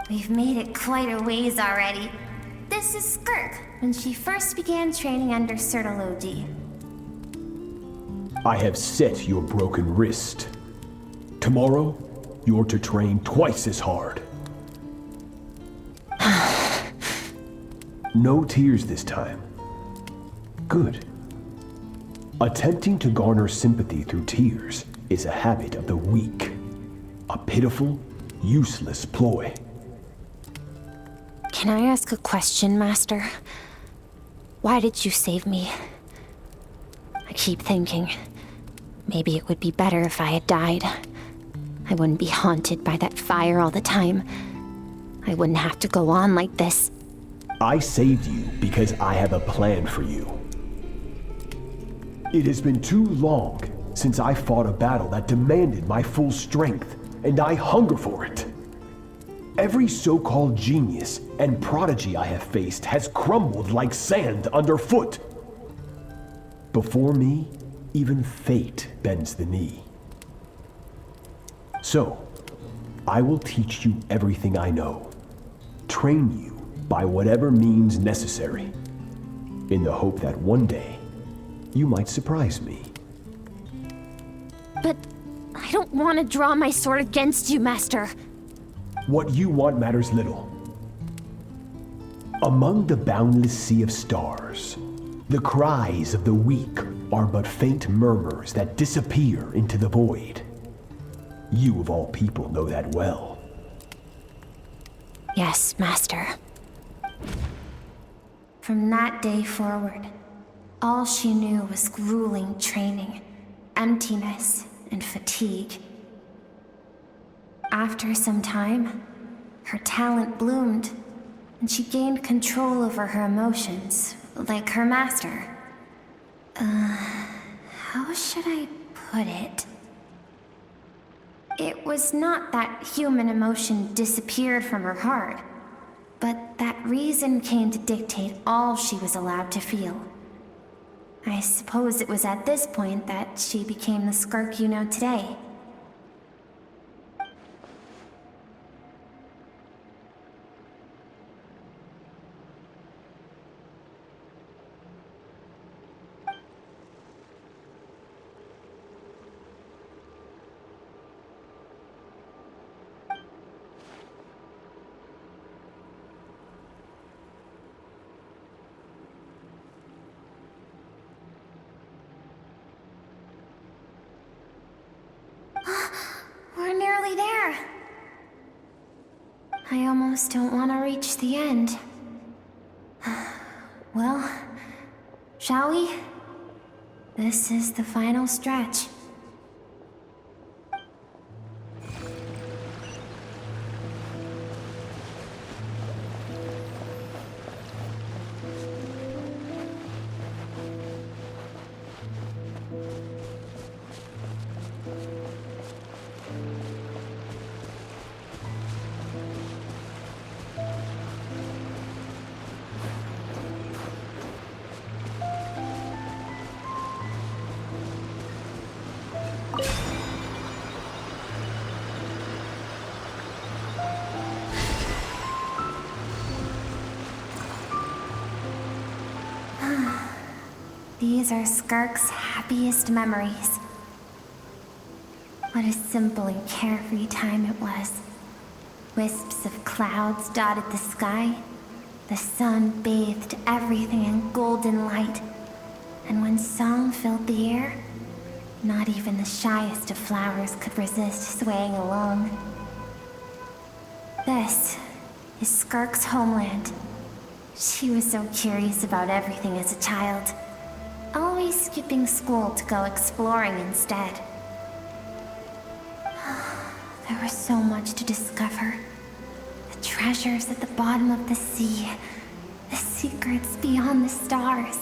We've made it quite a ways already. This is Skirk, when she first began training under Sertology. I have set your broken wrist. Tomorrow, you're to train twice as hard. No tears this time. Good. Attempting to garner sympathy through tears is a habit of the weak. A pitiful, useless ploy. Can I ask a question, Master? Why did you save me? I keep thinking, maybe it would be better if I had died. I wouldn't be haunted by that fire all the time. I wouldn't have to go on like this. I saved you because I have a plan for you. It has been too long since I fought a battle that demanded my full strength, and I hunger for it. Every so-called genius and prodigy I have faced has crumbled like sand underfoot. Before me, even fate bends the knee. So, I will teach you everything I know, train you by whatever means necessary, in the hope that one day, you might surprise me. But I don't want to draw my sword against you, Master. What you want matters little. Among the boundless sea of stars, the cries of the weak are but faint murmurs that disappear into the void. You of all people know that well. Yes, Master. From that day forward, all she knew was grueling training, emptiness, and fatigue. After some time, her talent bloomed, and she gained control over her emotions, like her master. How should I put it? It was not that human emotion disappeared from her heart, but that reason came to dictate all she was allowed to feel. I suppose it was at this point that she became the Skirk you know today. We're nearly there. I almost don't want to reach the end. Well, shall we? This is the final stretch. These are Skirk's happiest memories. What a simple and carefree time it was. Wisps of clouds dotted the sky. The sun bathed everything in golden light. And when song filled the air, not even the shyest of flowers could resist swaying along. This is Skirk's homeland. She was so curious about everything as a child, always skipping school to go exploring instead. There was so much to discover. The treasures at the bottom of the sea, the secrets beyond the stars,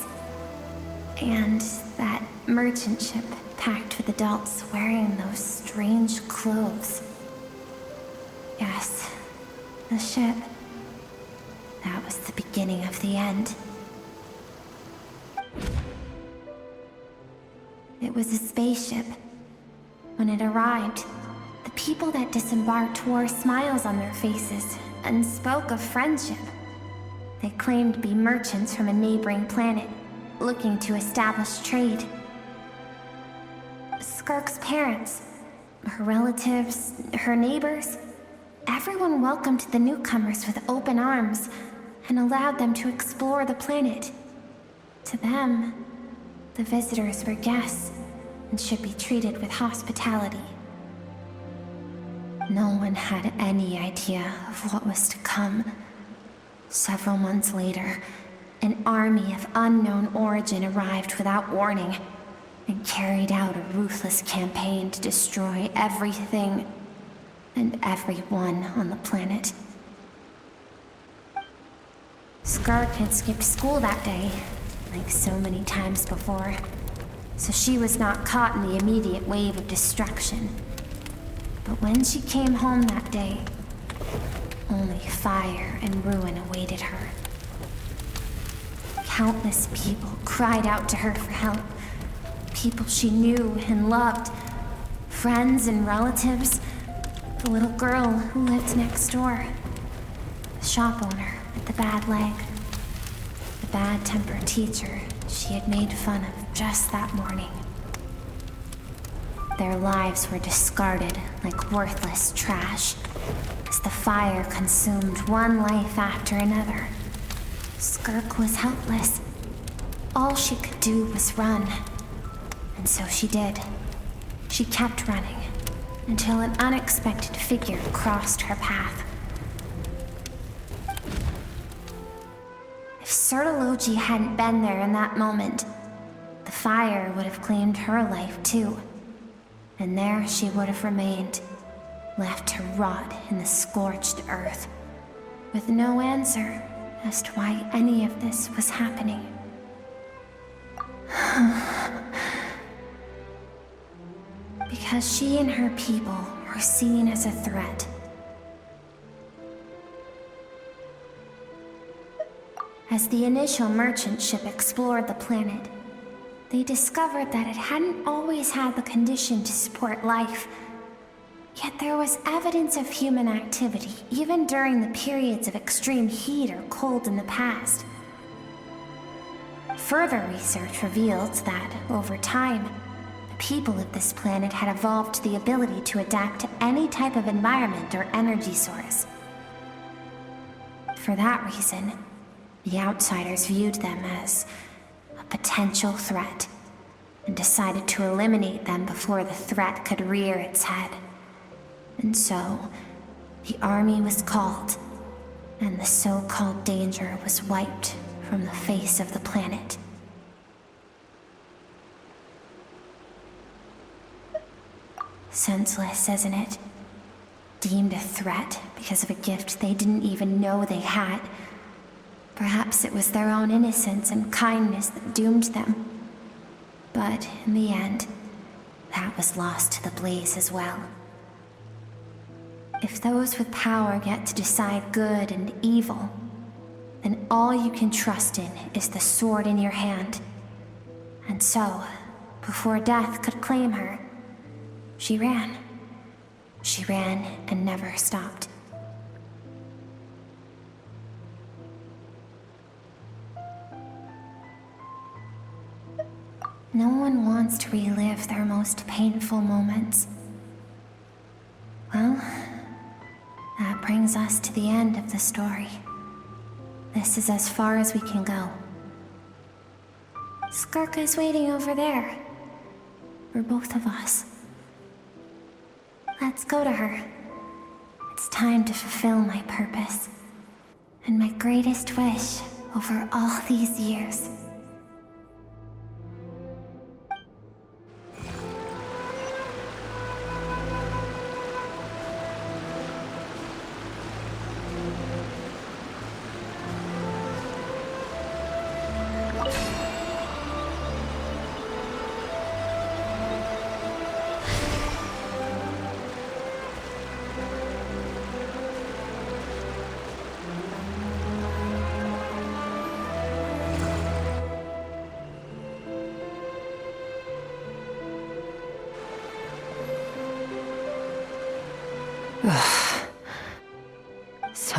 and the merchant ship packed with adults wearing those strange clothes. Yes, the ship. That was the beginning of the end. It was a spaceship. When it arrived, the people that disembarked wore smiles on their faces and spoke of friendship. They claimed to be merchants from a neighboring planet, looking to establish trade. Skirk's parents, her relatives, her neighbors, everyone welcomed the newcomers with open arms and allowed them to explore the planet. To them, the visitors were guests and should be treated with hospitality. No one had any idea of what was to come. Several months later, an army of unknown origin arrived without warning and carried out a ruthless campaign to destroy everything and everyone on the planet. Skirk had skipped school that day, like so many times before, so she was not caught in the immediate wave of destruction. But when she came home that day, only fire and ruin awaited her. Countless people cried out to her for help. People she knew and loved. Friends and relatives. The little girl who lived next door. The shop owner with the bad leg. The bad-tempered teacher she had made fun of just that morning. Their lives were discarded like worthless trash as the fire consumed one life after another. Skirk was helpless. All she could do was run. And so she did. She kept running until an unexpected figure crossed her path. If Sertology hadn't been there in that moment, the fire would have claimed her life too. And there she would have remained, left to rot in the scorched earth, with no answer as to why any of this was happening. Because she and her people were seen as a threat. As the initial merchant ship explored the planet, they discovered that it hadn't always had the condition to support life. Yet there was evidence of human activity, even during the periods of extreme heat or cold in the past. Further research revealed that, over time, the people of this planet had evolved the ability to adapt to any type of environment or energy source. For that reason, the outsiders viewed them as a potential threat and decided to eliminate them before the threat could rear its head. And so, the army was called, and the so-called danger was wiped from the face of the planet. Senseless, isn't it? Deemed a threat because of a gift they didn't even know they had. Perhaps it was their own innocence and kindness that doomed them. But in the end, that was lost to the blaze as well. If those with power get to decide good and evil, then all you can trust in is the sword in your hand. And so, before death could claim her, she ran. She ran and never stopped. No one wants to relive their most painful moments. Well, that brings us to the end of the story. This is as far as we can go. Skirk is waiting over there. For both of us. Let's go to her. It's time to fulfill my purpose. And my greatest wish over all these years.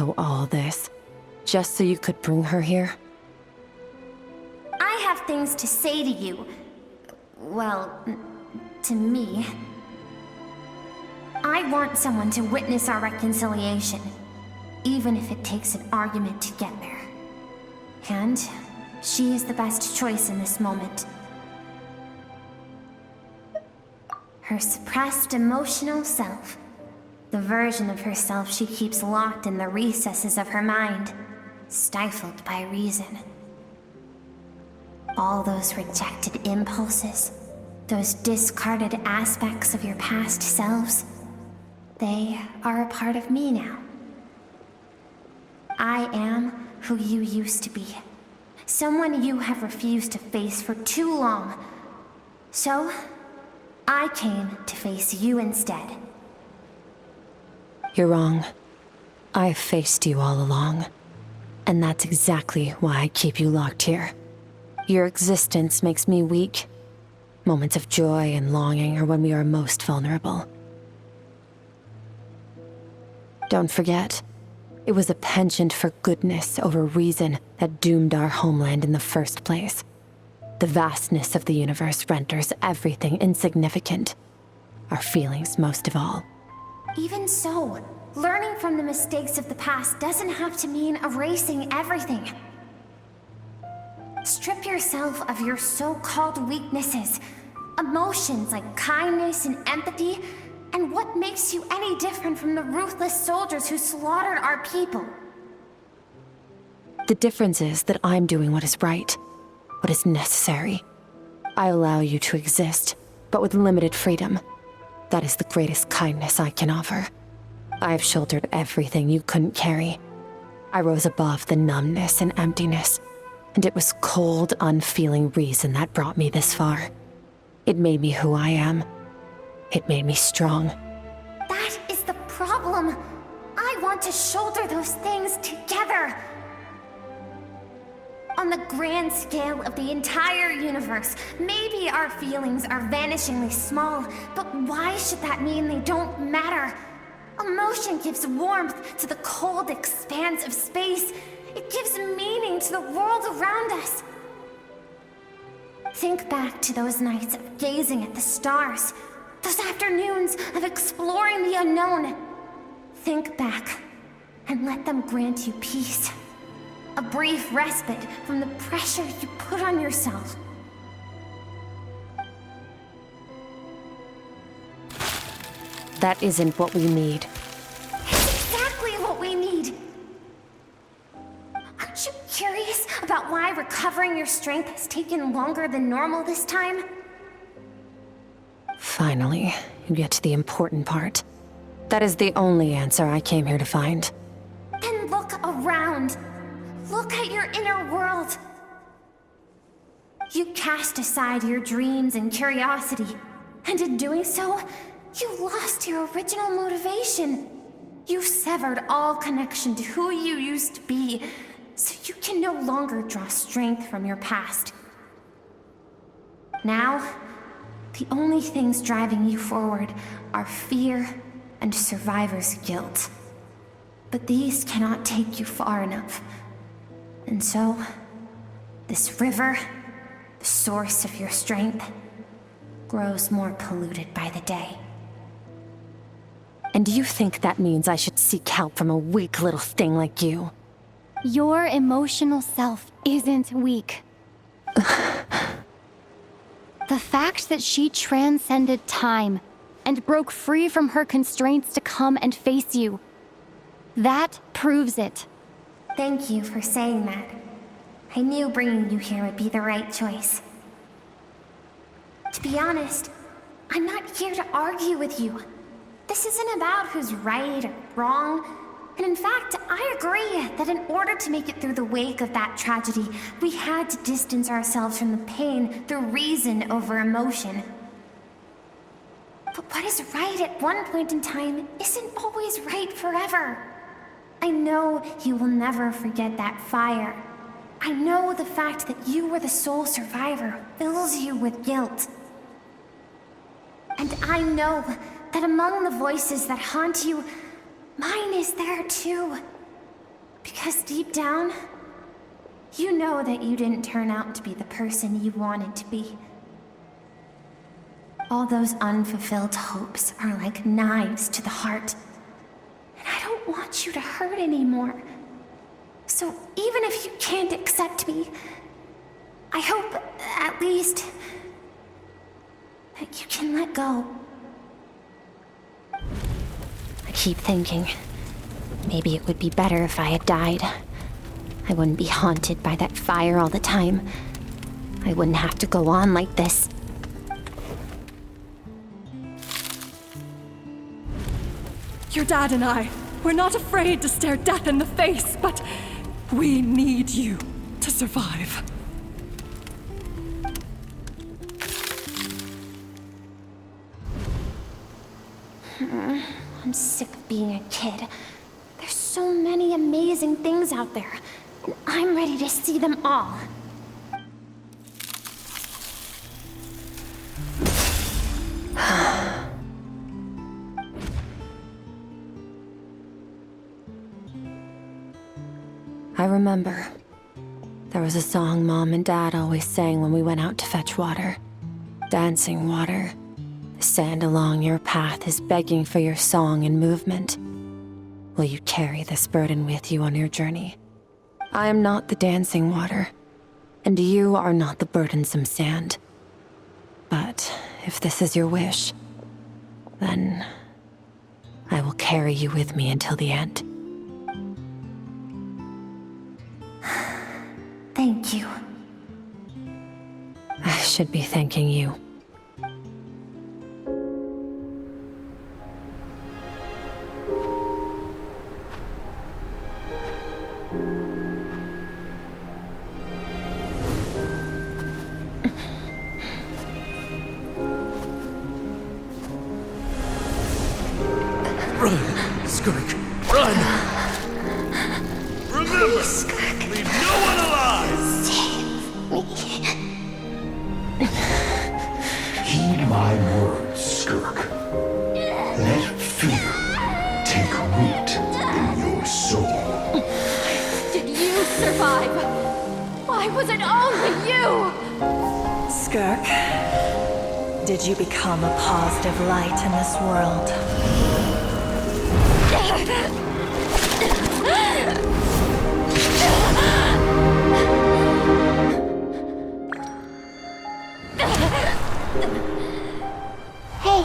So all this, just so you could bring her here? I have things to say to you. Well, to me. I want someone to witness our reconciliation, even if it takes an argument to get there. And she is the best choice in this moment. Her suppressed emotional self. The version of herself she keeps locked in the recesses of her mind, stifled by reason. All those rejected impulses, those discarded aspects of your past selves, they are a part of me now. I am who you used to be. Someone you have refused to face for too long. So, I came to face you instead. You're wrong. I've faced you all along. And that's exactly why I keep you locked here. Your existence makes me weak. Moments of joy and longing are when we are most vulnerable. Don't forget, it was a penchant for goodness over reason that doomed our homeland in the first place. The vastness of the universe renders everything insignificant. Our feelings most of all. Even so, learning from the mistakes of the past doesn't have to mean erasing everything. Strip yourself of your so-called weaknesses, emotions like kindness and empathy, and what makes you any different from the ruthless soldiers who slaughtered our people? The difference is that I'm doing what is right, what is necessary. I allow you to exist, but with limited freedom. That is the greatest kindness I can offer. I have shouldered everything you couldn't carry. I rose above the numbness and emptiness, and it was cold, unfeeling reason that brought me this far. It made me who I am. It made me strong. That is the problem. I want to shoulder those things together. On the grand scale of the entire universe, maybe our feelings are vanishingly small, but why should that mean they don't matter? Emotion gives warmth to the cold expanse of space. It gives meaning to the world around us. Think back to those nights of gazing at the stars, those afternoons of exploring the unknown. Think back and let them grant you peace. A brief respite from the pressure you put on yourself. That isn't what we need. It's exactly what we need. Aren't you curious about why recovering your strength has taken longer than normal this time? Finally, you get to the important part. That is the only answer I came here to find. Then look around. Look at your inner world. You cast aside your dreams and curiosity, and in doing so, you lost your original motivation. You severed all connection to who you used to be, so you can no longer draw strength from your past. Now, the only things driving you forward are fear and survivor's guilt. But these cannot take you far enough. And so, this river, the source of your strength, grows more polluted by the day. And do you think that means I should seek help from a weak little thing like you? Your emotional self isn't weak. The fact that she transcended time and broke free from her constraints to come and face you, that proves it. Thank you for saying that. I knew bringing you here would be the right choice. To be honest, I'm not here to argue with you. This isn't about who's right or wrong. And in fact, I agree that in order to make it through the wake of that tragedy, we had to distance ourselves from the pain through reason over emotion. But what is right at one point in time isn't always right forever. I know you will never forget that fire. I know the fact that you were the sole survivor fills you with guilt. And I know that among the voices that haunt you, mine is there too. Because deep down, you know that you didn't turn out to be the person you wanted to be. All those unfulfilled hopes are like knives to the heart. And I don't want you to hurt anymore. So even if you can't accept me, I hope, at least, that you can let go. I keep thinking, maybe it would be better if I had died. I wouldn't be haunted by that fire all the time. I wouldn't have to go on like this. Your dad and I, we're not afraid to stare death in the face, but we need you to survive. I'm sick of being a kid. There's so many amazing things out there, and I'm ready to see them all. I remember. There was a song Mom and Dad always sang when we went out to fetch water. Dancing water. The sand along your path is begging for your song and movement. Will you carry this burden with you on your journey? I am not the dancing water, and you are not the burdensome sand. But if this is your wish, then I will carry you with me until the end. Thank you. I should be thanking you. Run, Skirk, run! Remember, leave no one alive! Heed my words, Skirk. Let fear take root in your soul. Did you survive? Why was it only you? Skirk, did you become a positive light in this world? Hey,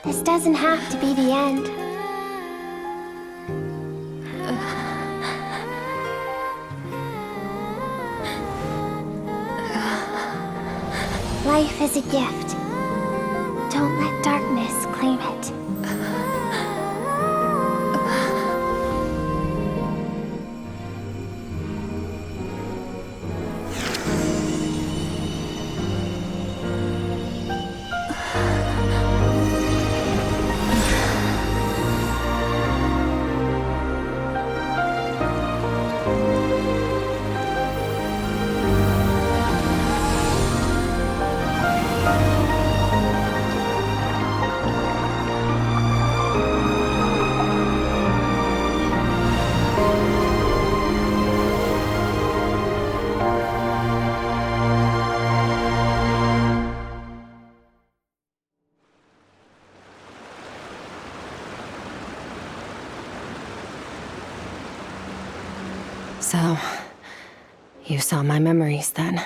this doesn't have to be the end. Life is a gift. Don't let darkness claim it. So, you saw my memories then.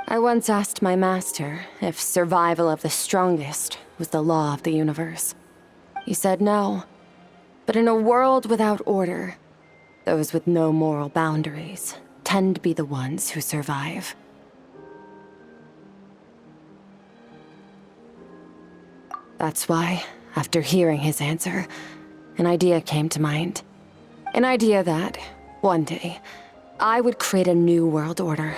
I once asked my master if survival of the strongest was the law of the universe. He said no. But in a world without order, those with no moral boundaries tend to be the ones who survive. That's why, after hearing his answer, an idea came to mind. An idea that, one day, I would create a new world order.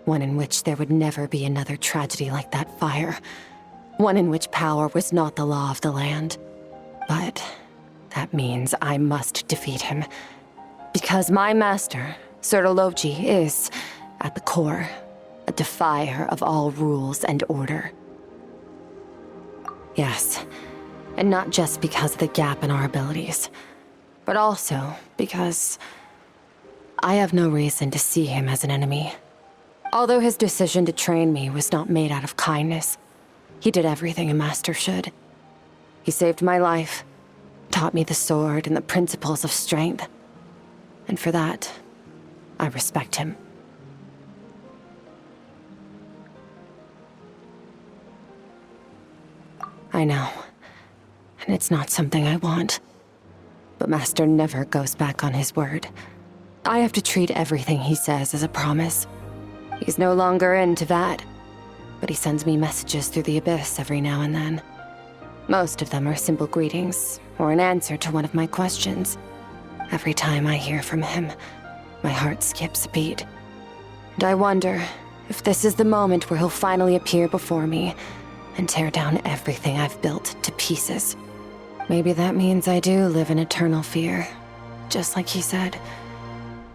One in which there would never be another tragedy like that fire. One in which power was not the law of the land. But that means I must defeat him. Because my master, Sertologi, is, at the core, a defier of all rules and order. Yes, and not just because of the gap in our abilities, but also because I have no reason to see him as an enemy. Although his decision to train me was not made out of kindness, he did everything a master should. He saved my life, taught me the sword and the principles of strength. And for that, I respect him. I know, and it's not something I want. But Master never goes back on his word. I have to treat everything he says as a promise. He's no longer into that, but he sends me messages through the abyss every now and then. Most of them are simple greetings, or an answer to one of my questions. Every time I hear from him, my heart skips a beat. And I wonder if this is the moment where he'll finally appear before me and tear down everything I've built to pieces. Maybe that means I do live in eternal fear, just like he said.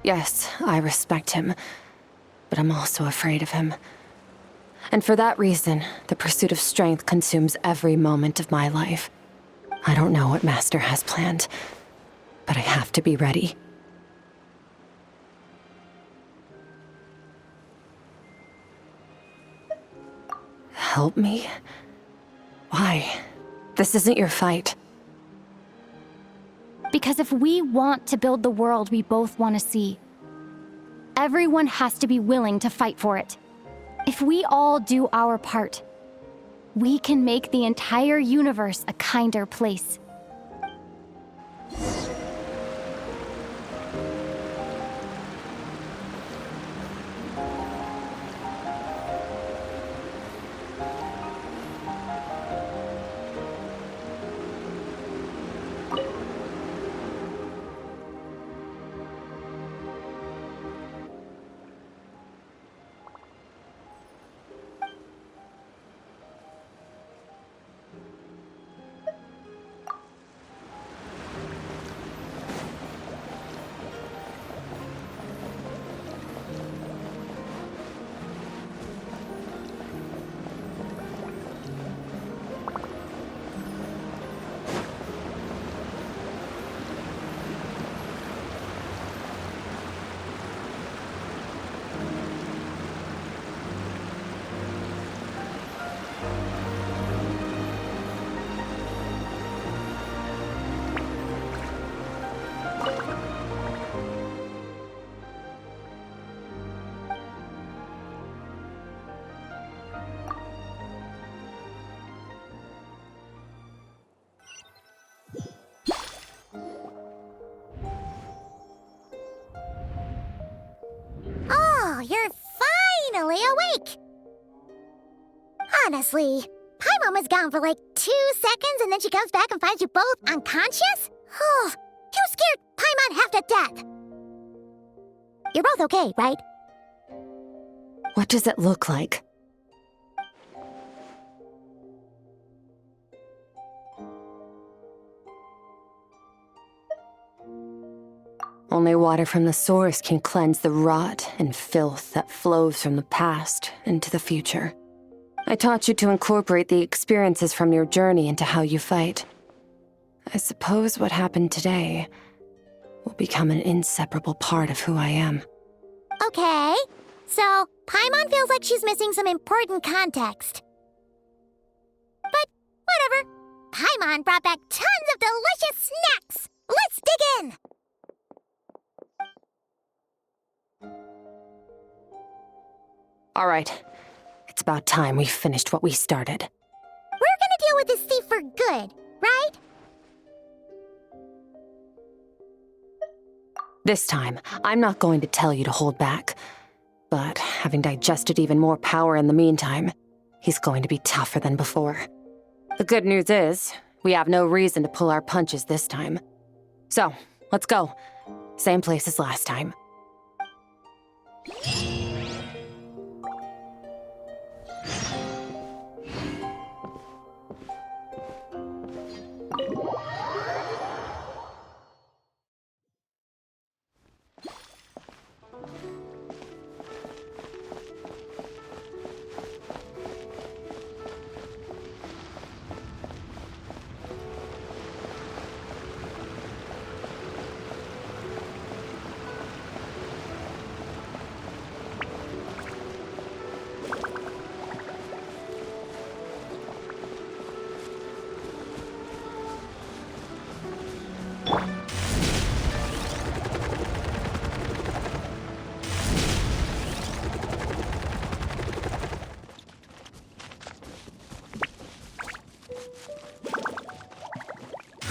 Yes, I respect him, but I'm also afraid of him. And for that reason, the pursuit of strength consumes every moment of my life. I don't know what Master has planned, but I have to be ready. Help me? Why? This isn't your fight. Because if we want to build the world we both want to see, everyone has to be willing to fight for it. If we all do our part, we can make the entire universe a kinder place. Oh, you're finally awake! Honestly, Paimon was gone for like 2 seconds and then she comes back and finds you both unconscious? Oh, you scared Paimon half to death! You're both okay, right? What does it look like? Only water from the source can cleanse the rot and filth that flows from the past into the future. I taught you to incorporate the experiences from your journey into how you fight. I suppose what happened today will become an inseparable part of who I am. Okay, so Paimon feels like she's missing some important context. But whatever. Paimon brought back tons of delicious snacks! Let's dig in! All right, it's about time we finished what we started. We're gonna deal with this thief for good, right? This time, I'm not going to tell you to hold back. But having digested even more power in the meantime, he's going to be tougher than before. The good news is, we have no reason to pull our punches this time. So, let's go. Same place as last time.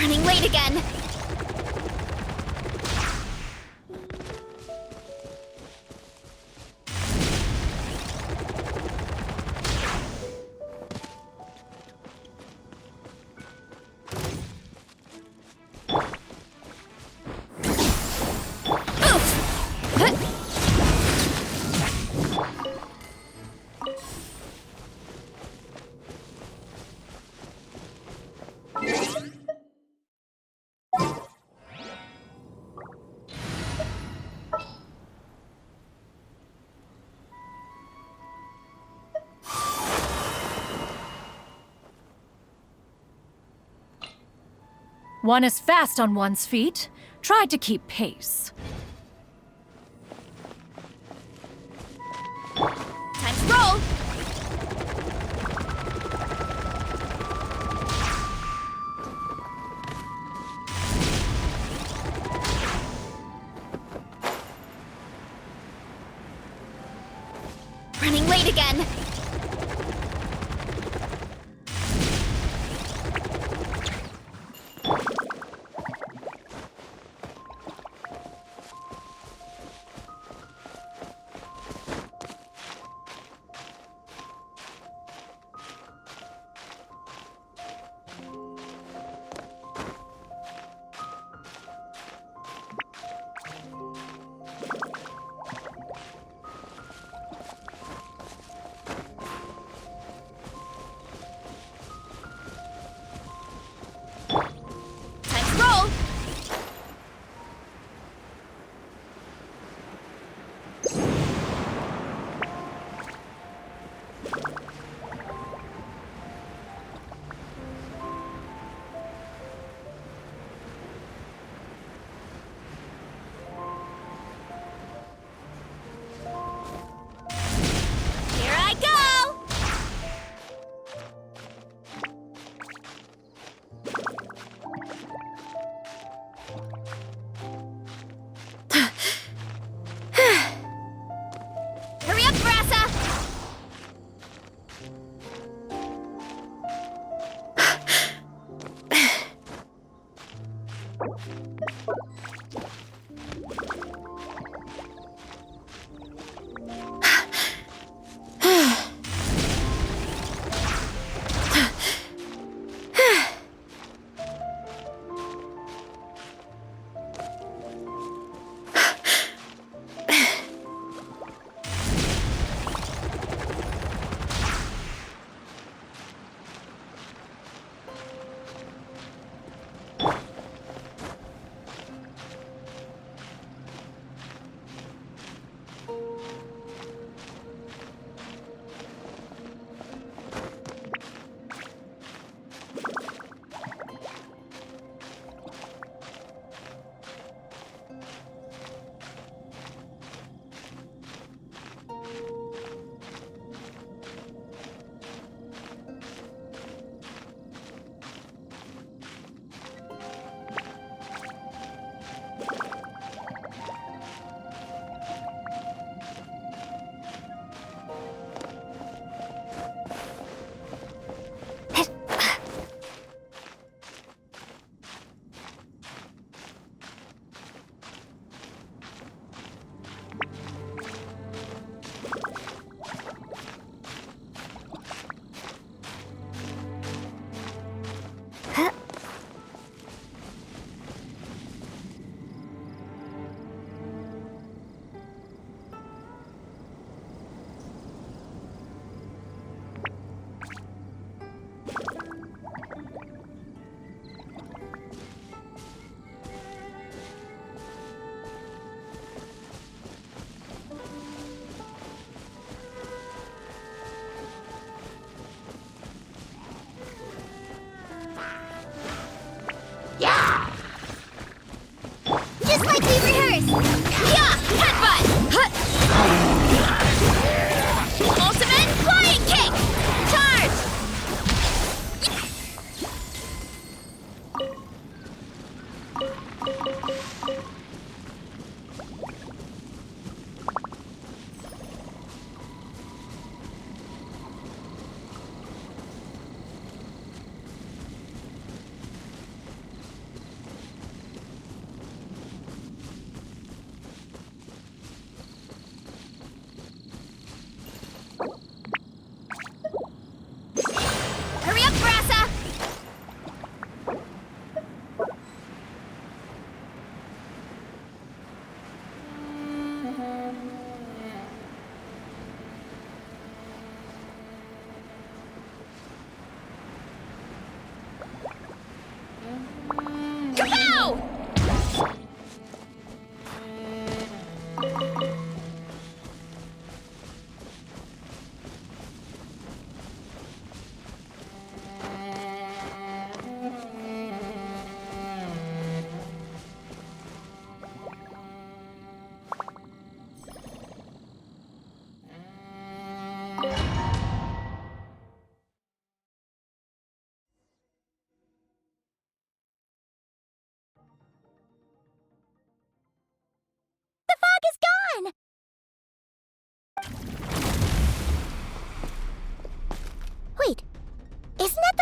Running late again. One is fast on one's feet. Try to keep pace. Time to roll. Running late again.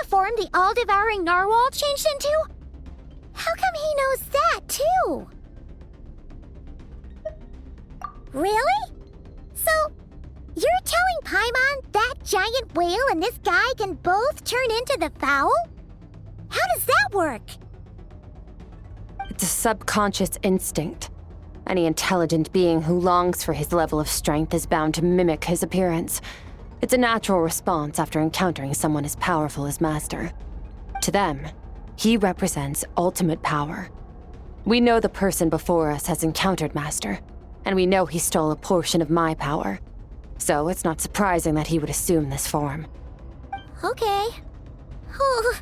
form the all-devouring narwhal changed into? How come he knows that, too? Really? So, you're telling Paimon that giant whale and this guy can both turn into the fowl? How does that work? It's a subconscious instinct. Any intelligent being who longs for his level of strength is bound to mimic his appearance. It's a natural response after encountering someone as powerful as Master. To them, he represents ultimate power. We know the person before us has encountered Master, and we know he stole a portion of my power. So it's not surprising that he would assume this form. Okay. Oh,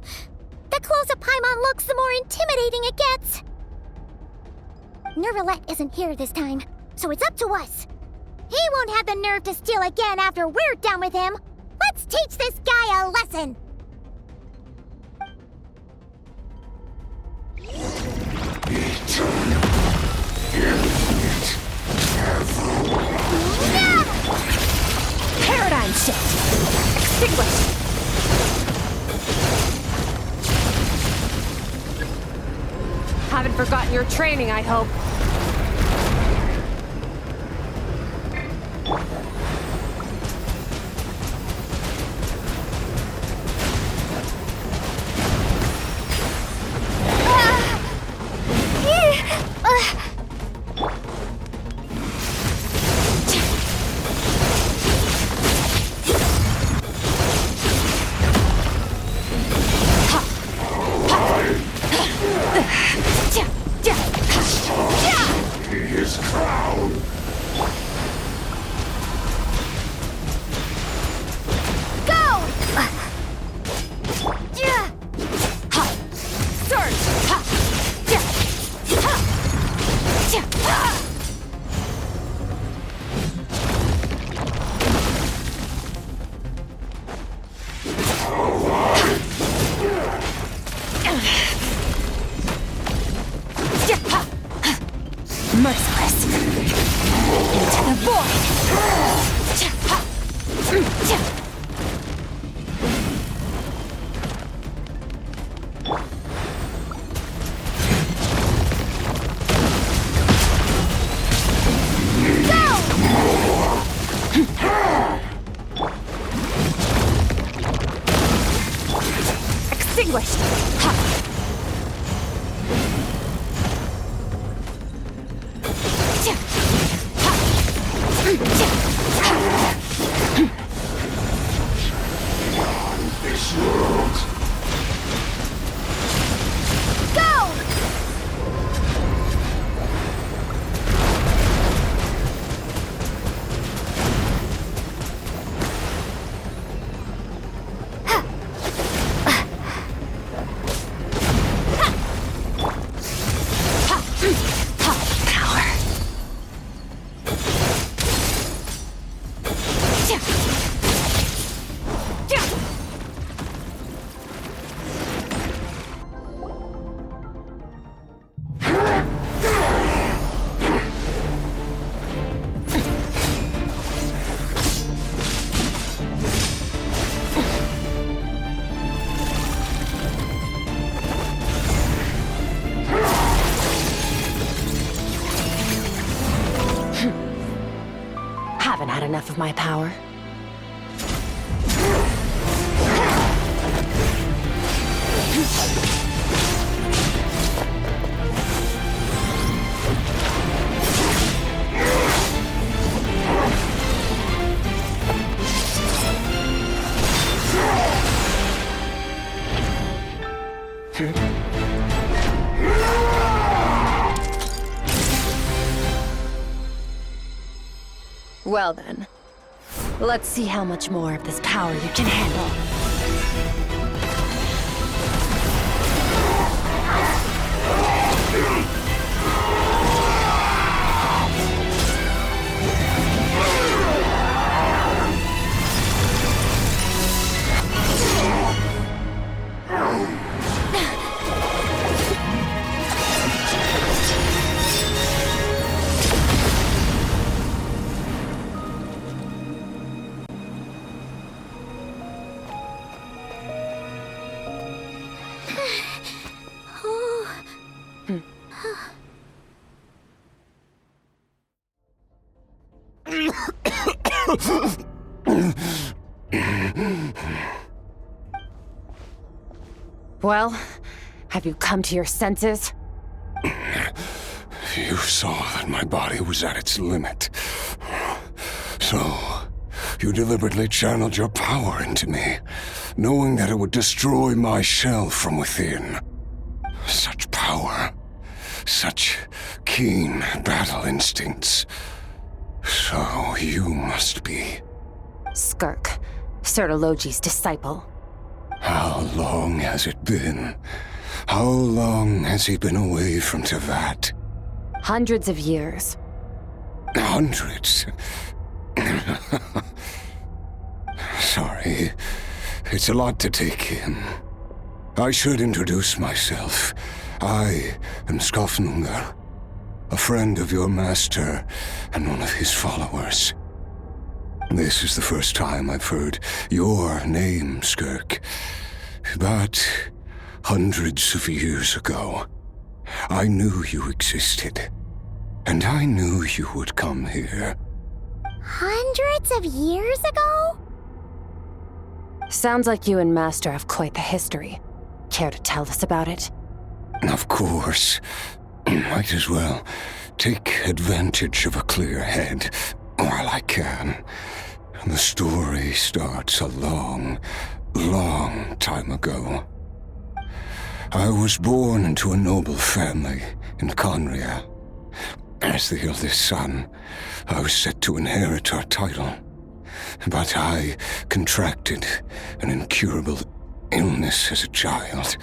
the closer Paimon looks, the more intimidating it gets. Nervalette isn't here this time, so it's up to us. He won't have the nerve to steal again after we're done with him. Let's teach this guy a lesson. Paradigm shift! Extinguished! Haven't forgotten your training, I hope. His crown! Go! Merciless. Into the void. Extinguished. This world! Go! Power. Haven't had enough of my power. Well then, let's see how much more of this power you can handle. Well, have you come to your senses? You saw that my body was at its limit. So, you deliberately channeled your power into me, knowing that it would destroy my shell from within. Such power. Such keen battle instincts. So you must be... Skirk, Sertologi's disciple. How long has it been? How long has he been away from Tevat? Hundreds of years. Hundreds? Sorry, it's a lot to take in. I should introduce myself. I am Skofnungar, a friend of your master and one of his followers. This is the first time I've heard your name, Skirk. But hundreds of years ago, I knew you existed. And I knew you would come here. Hundreds of years ago? Sounds like you and Master have quite the history. Care to tell us about it? Of course. Might as well take advantage of a clear head while I can. The story starts a long, long time ago. I was born into a noble family in Conria. As the eldest son, I was set to inherit our title. But I contracted an incurable illness as a child,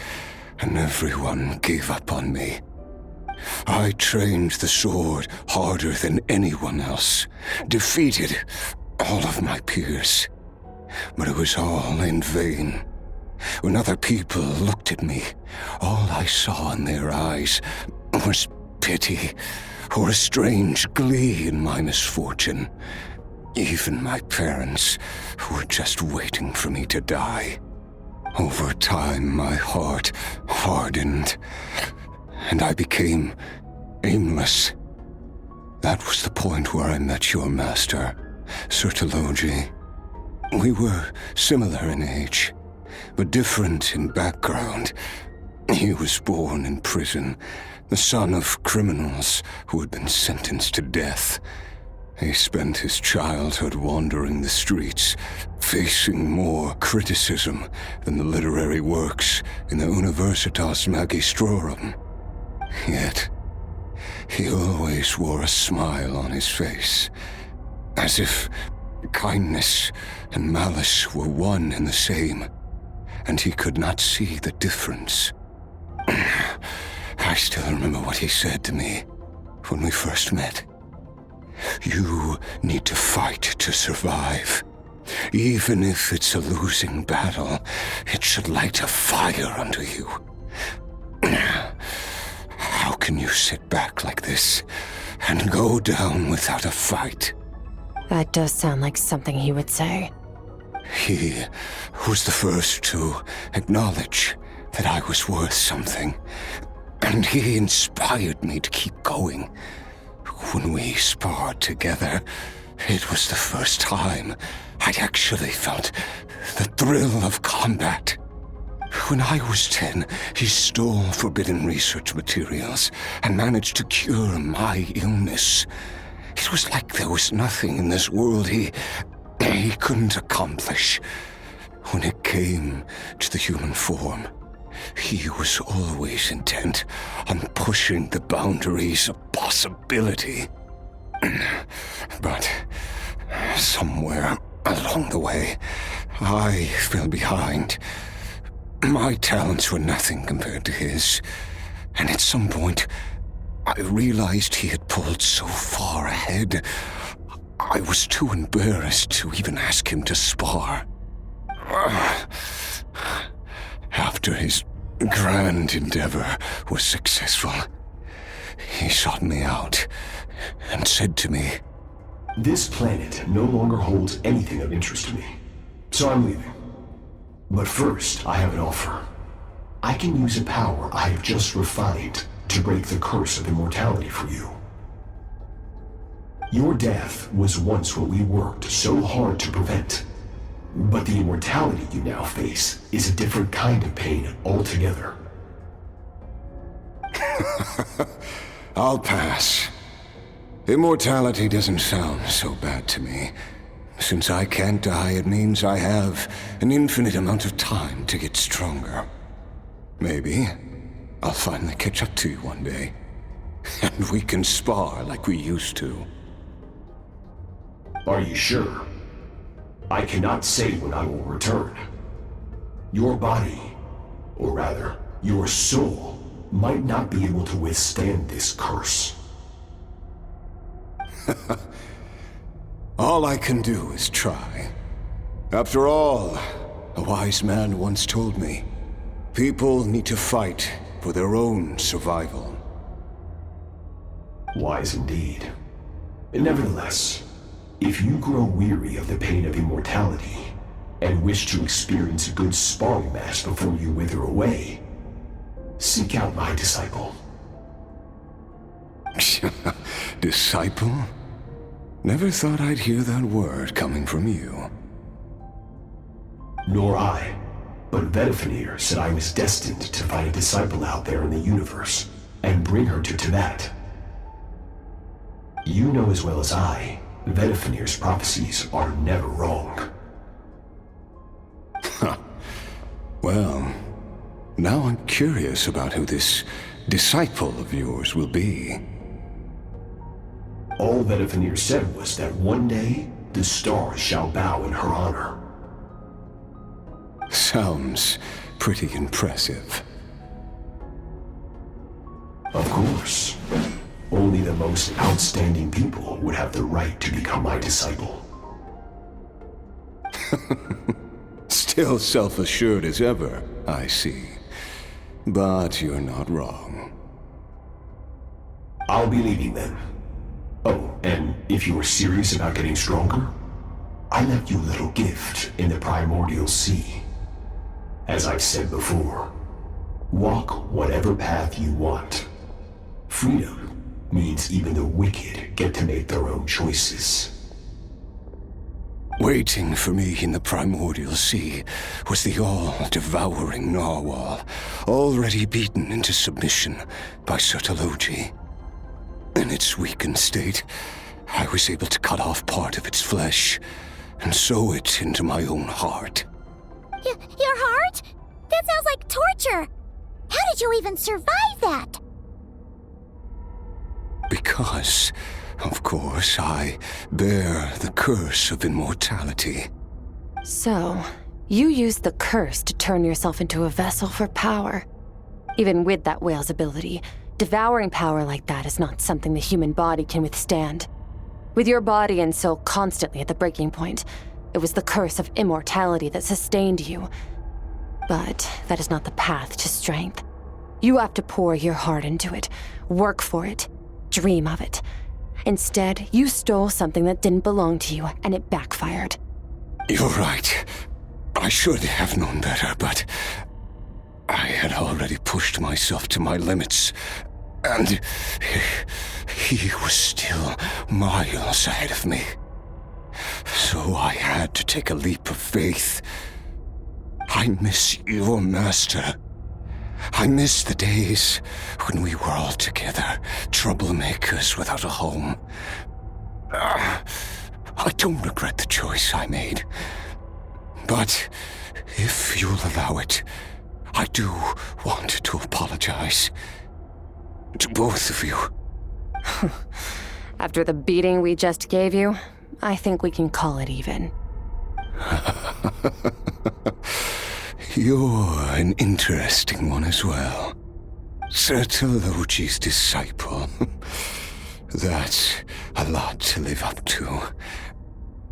and everyone gave up on me. I trained the sword harder than anyone else, defeated all of my peers. But it was all in vain. When other people looked at me, all I saw in their eyes was pity or a strange glee in my misfortune. Even my parents were just waiting for me to die. Over time, my heart hardened, and I became aimless. That was the point where I met your master, Sertologi. We were similar in age, but different in background. He was born in prison, the son of criminals who had been sentenced to death. He spent his childhood wandering the streets, facing more criticism than the literary works in the Universitas Magistrorum. Yet, he always wore a smile on his face, as if kindness and malice were one and the same, and he could not see the difference. I still remember what he said to me when we first met. You need to fight to survive. Even if it's a losing battle, it should light a fire under you. How can you sit back like this and go down without a fight? That does sound like something he would say. He was the first to acknowledge that I was worth something, and he inspired me to keep going. When we sparred together, it was the first time I'd actually felt the thrill of combat. When I was 10, he stole forbidden research materials and managed to cure my illness. It was like there was nothing in this world he couldn't accomplish. When it came to the human form, he was always intent on pushing the boundaries of possibility. But somewhere along the way, I fell behind. My talents were nothing compared to his, and at some point, I realized he had pulled so far ahead, I was too embarrassed to even ask him to spar. After his grand endeavor was successful, he sought me out and said to me, This planet no longer holds anything of interest to me, so I'm leaving. But first, I have an offer. I can use a power I have just refined to break the curse of immortality for you. Your death was once what we worked so hard to prevent. But the immortality you now face is a different kind of pain altogether. I'll pass. Immortality doesn't sound so bad to me. Since I can't die, it means I have an infinite amount of time to get stronger. Maybe I'll finally catch up to you one day, and we can spar like we used to. Are you sure? I cannot say when I will return. Your body, or rather, your soul, might not be able to withstand this curse. All I can do is try. After all, a wise man once told me, people need to fight for their own survival. Wise indeed. Nevertheless, if you grow weary of the pain of immortality, and wish to experience a good sparring match before you wither away, seek out my disciple. Disciple? Never thought I'd hear that word coming from you. Nor I. But Vedifenir said I was destined to find a disciple out there in the universe, and bring her to Tibet. You know as well as I, Vedifenir's prophecies are never wrong. Well, now I'm curious about who this disciple of yours will be. All Vedifenir said was that one day, the stars shall bow in her honor. Sounds pretty impressive. Of course. Only the most outstanding people would have the right to become my disciple. Still self-assured as ever, I see. But you're not wrong. I'll be leaving then. Oh, and if you are serious about getting stronger, I left you a little gift in the primordial sea. As I've said before, walk whatever path you want. Freedom means even the wicked get to make their own choices. Waiting for me in the primordial sea was the all-devouring narwhal, already beaten into submission by Sertologi. In its weakened state, I was able to cut off part of its flesh and sew it into my own heart. Your heart? That sounds like torture! How did you even survive that? Because, of course, I bear the curse of immortality. So, you used the curse to turn yourself into a vessel for power. Even with that whale's ability, devouring power like that is not something the human body can withstand. With your body and soul constantly at the breaking point, it was the curse of immortality that sustained you. But that is not the path to strength. You have to pour your heart into it, work for it, dream of it. Instead, you stole something that didn't belong to you, and it backfired. You're right. I should have known better, but I had already pushed myself to my limits, and he was still miles ahead of me. So I had to take a leap of faith. I miss your master. I miss the days when we were all together, troublemakers without a home. I don't regret the choice I made. But if you'll allow it, I do want to apologize. To both of you. After the beating we just gave you, I think we can call it even. You're an interesting one as well. Sertologi's disciple. That's a lot to live up to.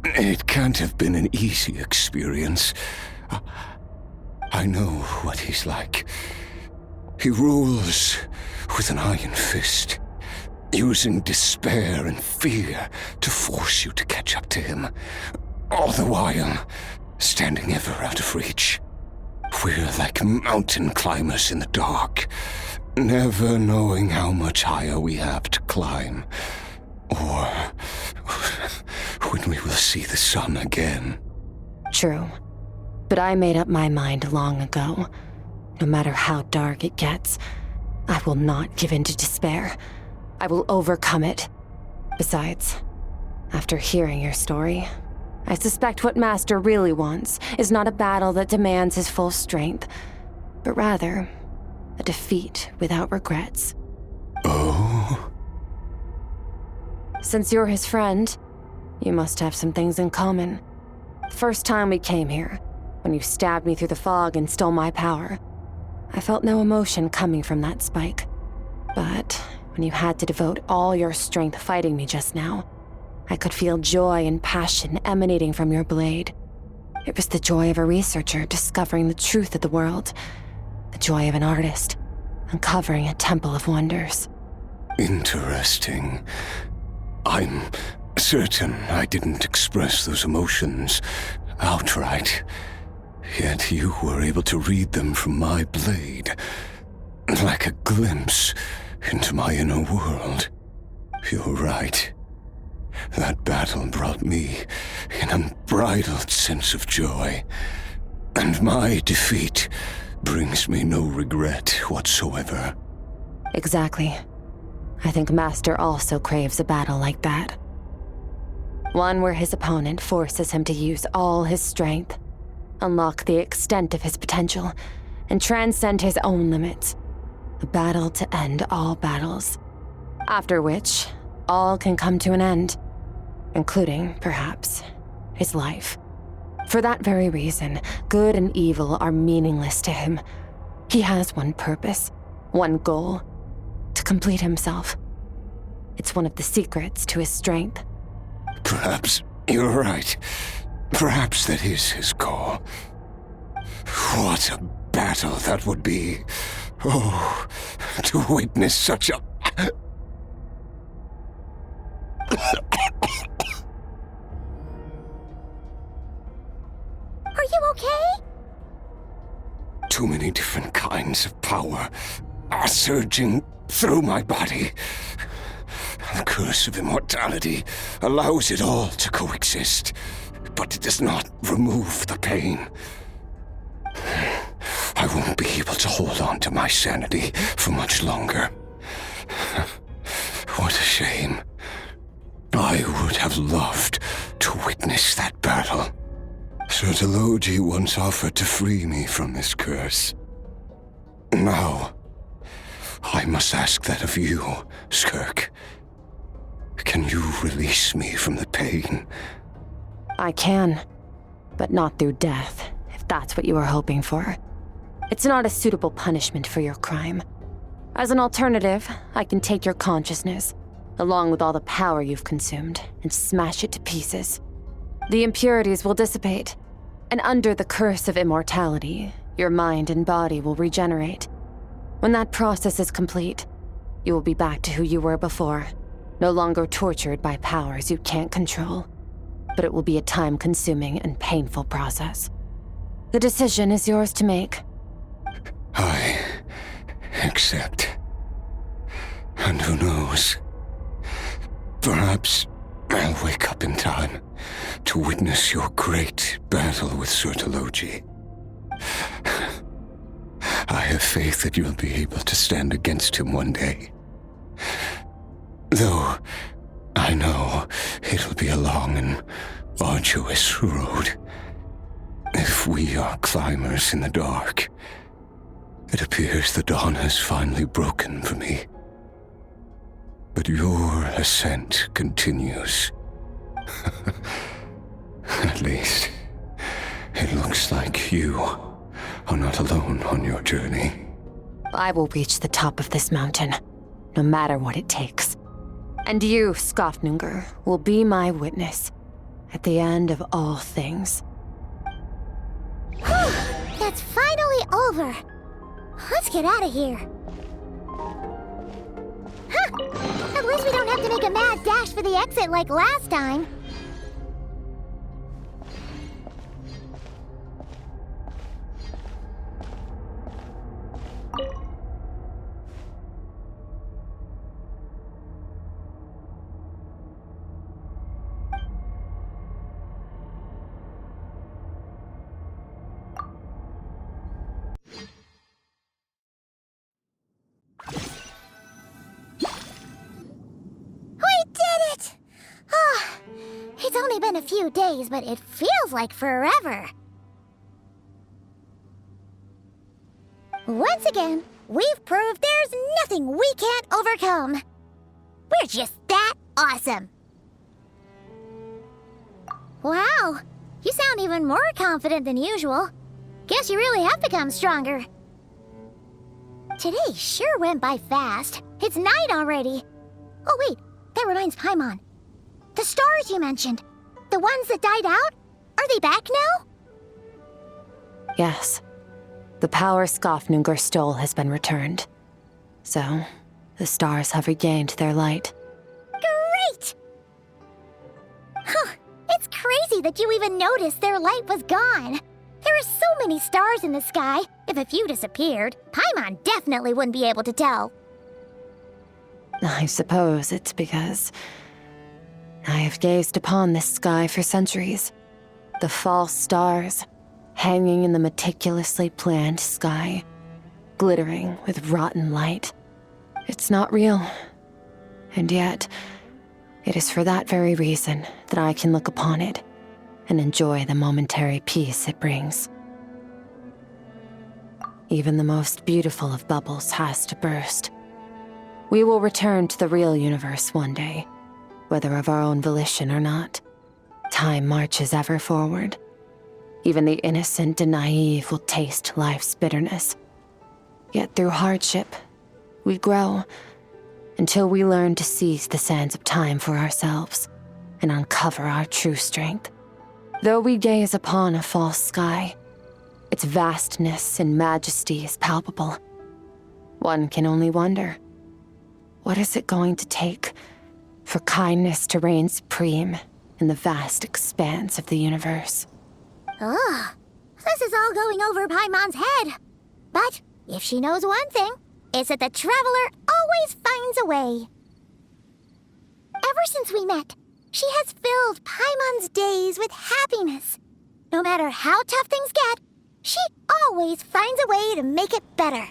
It can't have been an easy experience. I know what he's like. He rules with an iron fist, using despair and fear to force you to catch up to him, all the while standing ever out of reach. We're like mountain climbers in the dark, never knowing how much higher we have to climb, or when we will see the sun again. True. But I made up my mind long ago. No matter how dark it gets, I will not give in to despair. I will overcome it. Besides, after hearing your story, I suspect what Master really wants is not a battle that demands his full strength, but rather a defeat without regrets. Oh? Since you're his friend, you must have some things in common. The first time we came here, when you stabbed me through the fog and stole my power, I felt no emotion coming from that spike. But when you had to devote all your strength fighting me just now, I could feel joy and passion emanating from your blade. It was the joy of a researcher discovering the truth of the world, the joy of an artist uncovering a temple of wonders. Interesting. I'm certain I didn't express those emotions outright, yet you were able to read them from my blade, like a glimpse into my inner world. You're right. That battle brought me an unbridled sense of joy, and my defeat brings me no regret whatsoever. Exactly. I think Master also craves a battle like that. One where his opponent forces him to use all his strength, unlock the extent of his potential, and transcend his own limits. A battle to end all battles. After which, all can come to an end, including, perhaps, his life. For that very reason, good and evil are meaningless to him. He has one purpose, one goal: to complete himself. It's one of the secrets to his strength. Perhaps you're right. Perhaps that is his goal. What a battle that would be. Oh, to witness such a... Are you okay? Too many different kinds of power are surging through my body. The curse of immortality allows it all to coexist, but it does not remove the pain. I won't be able to hold on to my sanity for much longer. What a shame. I would have loved to witness that battle. Sertologi once offered to free me from this curse. Now, I must ask that of you, Skirk. Can you release me from the pain? I can, but not through death, if that's what you were hoping for. It's not a suitable punishment for your crime. As an alternative, I can take your consciousness, along with all the power you've consumed, and smash it to pieces. The impurities will dissipate, and under the curse of immortality, your mind and body will regenerate. When that process is complete, you will be back to who you were before, no longer tortured by powers you can't control. But it will be a time-consuming and painful process. The decision is yours to make. I accept. And who knows? Perhaps I'll wake up in time to witness your great battle with Sertologi. I have faith that you'll be able to stand against him one day. Though I know it'll be a long and arduous road. If we are climbers in the dark, it appears the dawn has finally broken for me. But your ascent continues. At least, it looks like you are not alone on your journey. I will reach the top of this mountain, no matter what it takes. And you, Skofnungur, will be my witness at the end of all things. Whew, that's finally over. Let's get out of here. Huh, at least we don't have to make a mad dash for the exit like last time. been a few days, but it feels like forever. Once again, we've proved there's nothing we can't overcome. We're just that awesome. Wow, you sound even more confident than usual. Guess you really have become stronger. Today sure went by fast. It's night already. Oh wait, that reminds Paimon. The stars you mentioned, the ones that died out, are they back now? Yes. The power Skafnungur stole has been returned. So, the stars have regained their light. Great! Huh, it's crazy that you even noticed their light was gone. There are so many stars in the sky. If a few disappeared, Paimon definitely wouldn't be able to tell. I suppose it's because I have gazed upon this sky for centuries. The false stars, hanging in the meticulously planned sky, glittering with rotten light. It's not real. And yet, it is for that very reason that I can look upon it and enjoy the momentary peace it brings. Even the most beautiful of bubbles has to burst. We will return to the real universe one day, whether of our own volition or not. Time marches ever forward. Even the innocent and naive will taste life's bitterness. Yet through hardship, we grow until we learn to seize the sands of time for ourselves and uncover our true strength. Though we gaze upon a false sky, its vastness and majesty is palpable. One can only wonder, what is it going to take for kindness to reign supreme in the vast expanse of the universe? Ugh, this is all going over Paimon's head. But if she knows one thing, it's that the Traveler always finds a way. Ever since we met, she has filled Paimon's days with happiness. No matter how tough things get, she always finds a way to make it better.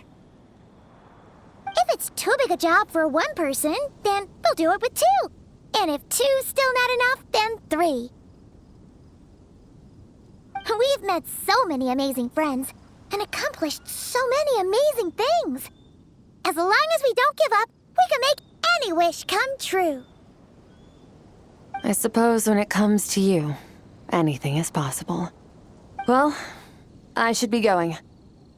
If it's too big a job for one person, then we'll do it with two. And if two's still not enough, then three. We've met so many amazing friends and accomplished so many amazing things. As long as we don't give up, we can make any wish come true. I suppose when it comes to you, anything is possible. Well, I should be going.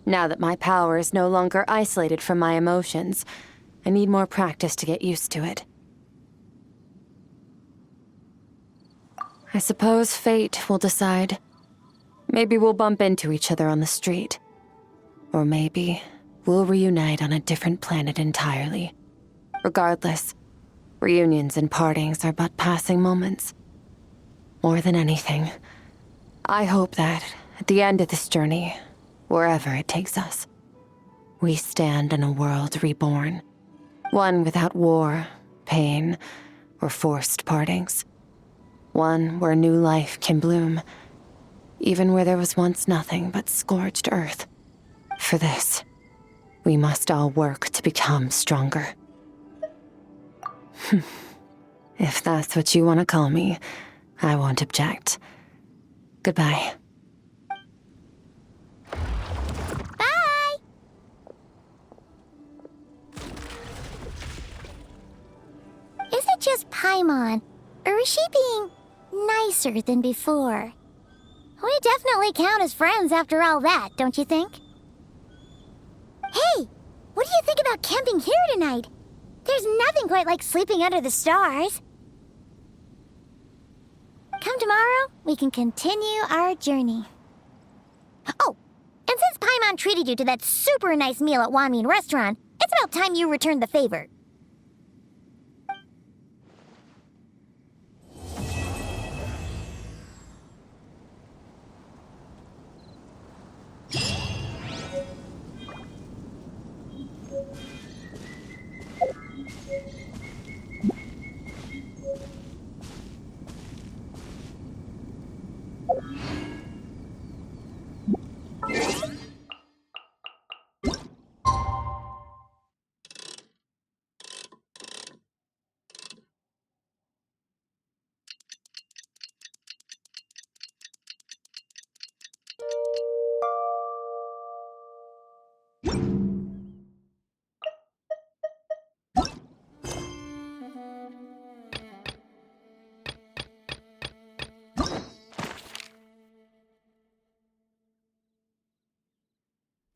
Now that my power is no longer isolated from my emotions, I need more practice to get used to it. I suppose fate will decide. Maybe we'll bump into each other on the street. Or maybe we'll reunite on a different planet entirely. Regardless, reunions and partings are but passing moments. More than anything, I hope that, at the end of this journey, wherever it takes us, we stand in a world reborn. One without war, pain, or forced partings. One where new life can bloom, even where there was once nothing but scorched earth. For this, we must all work to become stronger. If that's what you want to call me, I won't object. Goodbye. Bye! Is it just Paimon, or is she being nicer than before? We definitely count as friends after all that, don't you think? Hey, what do you think about camping here tonight? There's nothing quite like sleeping under the stars. Come tomorrow, we can continue our journey. Oh, and since Paimon treated you to that super nice meal at Wanmin Restaurant, it's about time you returned the favor.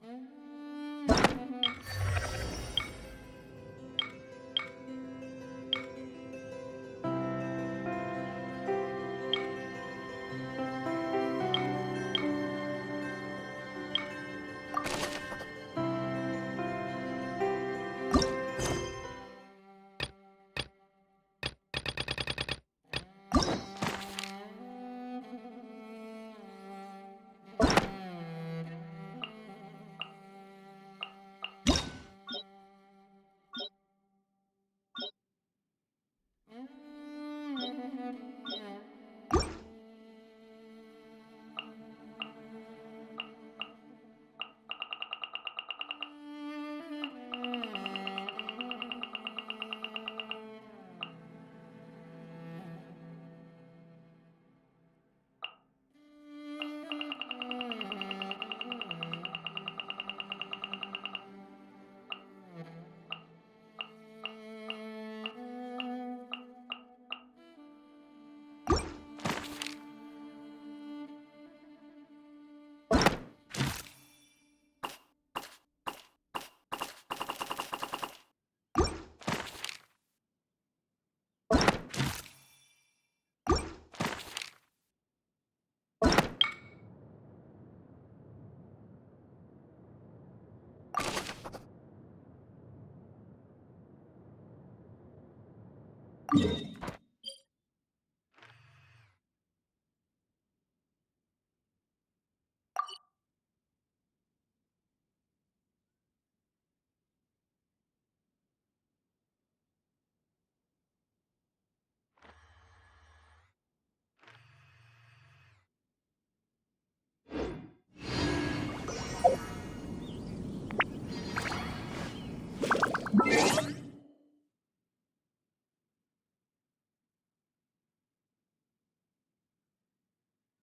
You